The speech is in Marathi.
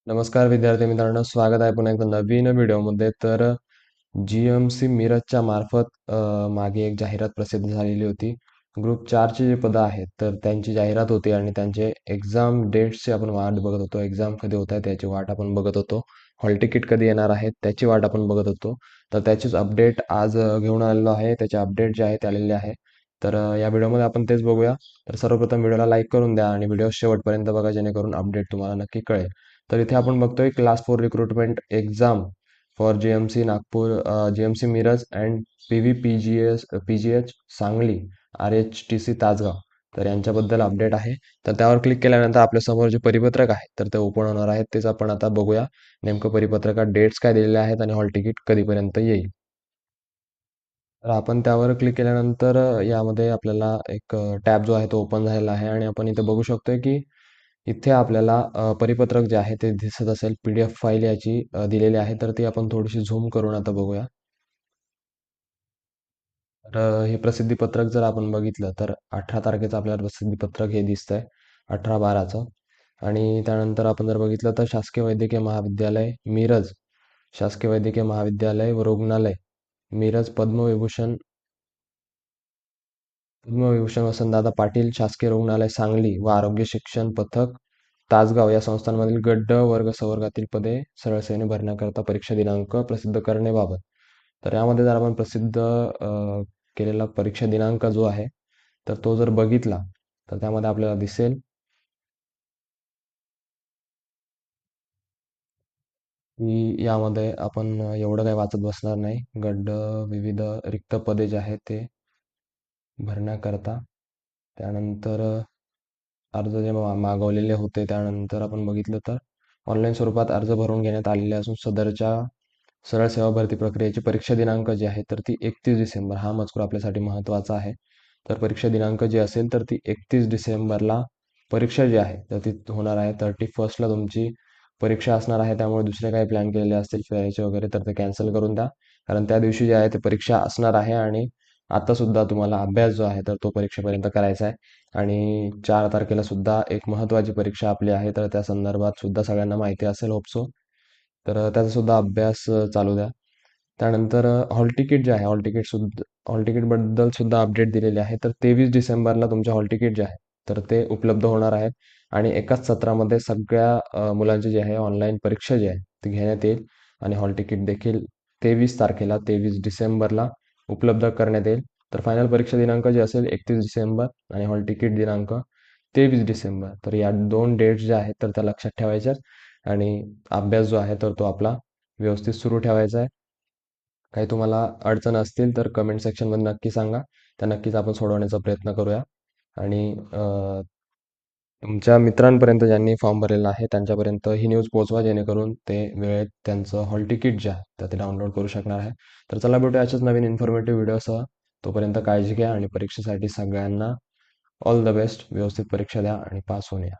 नमस्कार विद्यार्थी मित्रांनो, स्वागत आहे पुन्हा एकदा नवीन व्हिडिओमध्ये. तर GMC मिरजच्या मार्फत मागे एक जाहिरात प्रसिद्ध झालेली होती. ग्रुप 4ची जी पदं आहेत तर त्यांची जाहिरात होती आणि त्यांचे एक्झाम डेट्सची आपण वाट बघत होतो. एक्झाम कधी होत आहे त्याची वाट आपण बघत होतो. हॉल तिकीट कधी येणार आहे त्याची वाट आपण बघत होतो. तर त्याचीच अपडेट आज घेऊन आलेलो आहे. त्याचे अपडेट जे आहे ते आलेले आहे. तर या व्हिडिओमध्ये आपण तेच बघूया. तर सर्वप्रथम व्हिडिओला लाईक करून द्या आणि व्हिडिओ शेवटपर्यंत बघा, जेणेकरून अपडेट तुम्हाला नक्की कळेल. तर इथे आपण बघतोय class 4 recruitment exam for GMC Nagpur, GMC Miraj and PGH Sangli, RHTC Tasgaon. तर यांच्याबद्दल अपडेट आहे. तर त्यावर क्लिक केल्यानंतर आपल्या समोर जे परिपत्रक आहे तर ते ओपन होणार आहे. तेच आपण आता बघूया. नेमकं परिपत्रकात डेट्स काय दिलेले आहेत आणि हॉल तिकीट कधीपर्यंत येईल. तर आपण त्यावर क्लिक केल्यानंतर यामध्ये आपल्याला एक टॅब जो आहे तो ओपन झालेला आहे आणि आपण इथे बघू शकतोय की इथे आपल्याला परिपत्रक जे आहे ते दिसत असेल. PDF फाईल याची दिलेली आहे. तर ती आपण थोडीशी झूम करून आता बघूया. तर हे प्रसिद्धीपत्रक जर आपण बघितलं तर 18 तारखेचं आपल्याला प्रसिद्धीपत्रक हे दिसतंय, 18/12चं. आणि त्यानंतर आपण जर बघितलं तर शासकीय वैद्यकीय महाविद्यालय मिरज, शासकीय वैद्यकीय महाविद्यालय व रुग्णालय मिरज, पद्मविभूषण वसंतदादा पाटील शासकीय रुग्णालय सांगली व आरोग्य शिक्षण पथक तासगाव या संस्थांमधील गट वर्ग संवर्गातील पदे सरळ सेवेने भरण्याकरता परीक्षा दिनांक प्रसिद्ध करण्याबाबत. तर यामध्ये जर आपण प्रसिद्ध केलेला परीक्षा दिनांक जो आहे तर तो जर बघितला तर त्यामध्ये आपल्याला दिसेल की यामध्ये आपण एवढं काही वाचत बसणार नाही. विविध रिक्त पदे जे आहेत ते भरण्याकरता. त्यानंतर अर्ज जे मागवलेले होते त्यानंतर आपण बघितलं तर ऑनलाईन स्वरूपात अर्ज भरून घेण्यात आलेले असून सदरच्या सरळ सेवा भरती प्रक्रियेची परीक्षा दिनांक जी आहे तर ती 31 डिसेंबर, हा मजकूर आपल्यासाठी महत्त्वाचा आहे. तर परीक्षा दिनांक जी असेल तर ती 31 डिसेंबरला परीक्षा जी आहे तर ती होणार आहे. 31st तुमची परीक्षा असणार आहे. त्यामुळे दुसरे काही प्लॅन केलेले असतील फिरायचे वगैरे तर ते कॅन्सल करून द्या. कारण त्या दिवशी जे आहे ते परीक्षा असणार आहे आणि आता सुद्धा तुम्हाला अभ्यास जो आहे तर तो परीक्षेपर्यंत करायचा आहे. आणि 4 तारखेला सुद्धा एक महत्त्वाची परीक्षा आपली आहे. तर त्या संदर्भात सुद्धा सगळ्यांना माहिती असेल होपसो. तर त्याचा सुद्धा अभ्यास चालू द्या. त्यानंतर हॉल तिकीट जे आहे, हॉल तिकीटबद्दल सुद्धा अपडेट दिलेली आहे. तर 23 डिसेंबरला तुमचे हॉल तिकीट जे आहे तर ते उपलब्ध होणार आहे आणि एकाच सत्रामध्ये सगळ्या मुलांची जी आहे ऑनलाईन परीक्षा जी आहे ती घेण्यात येईल आणि हॉल तिकीट देखील 23 डिसेंबरला उपलब्ध करण्यात येईल. तर फायनल परीक्षा दिनांक जे असेल 31 डिसेंबर आणि हॉल तिकीट दिनांक 23 डिसेंबर. तर या 2 डेट्स ज्या आहेत तर त्या लक्षात ठेवायच्या आणि अभ्यास जो आहे तर तो आपला व्यवस्थित सुरू ठेवायचा आहे. काही तुम्हाला अडचण असतील तर कमेंट सेक्शनमध्ये नक्की सांगा. त्या नक्कीच आपण सोडवण्याचा प्रयत्न करूया. आणि तुमच्या मित्रांपर्यंत ज्यांनी फॉर्म भरलेला आहे त्यांच्यापर्यंत ही न्यूज पोहोचवा, जेणेकरून ते वेळेत त्यांचं हॉल तिकीट जे आहे तर ते डाउनलोड करू शकणार आहे. तर चला भेटूया अशाच नवीन इन्फॉर्मेटिव्ह व्हिडिओसह. तोपर्यंत काळजी घ्या आणि परीक्षेसाठी सगळ्यांना ऑल द बेस्ट. व्यवस्थित परीक्षा द्या आणि पास होऊन या.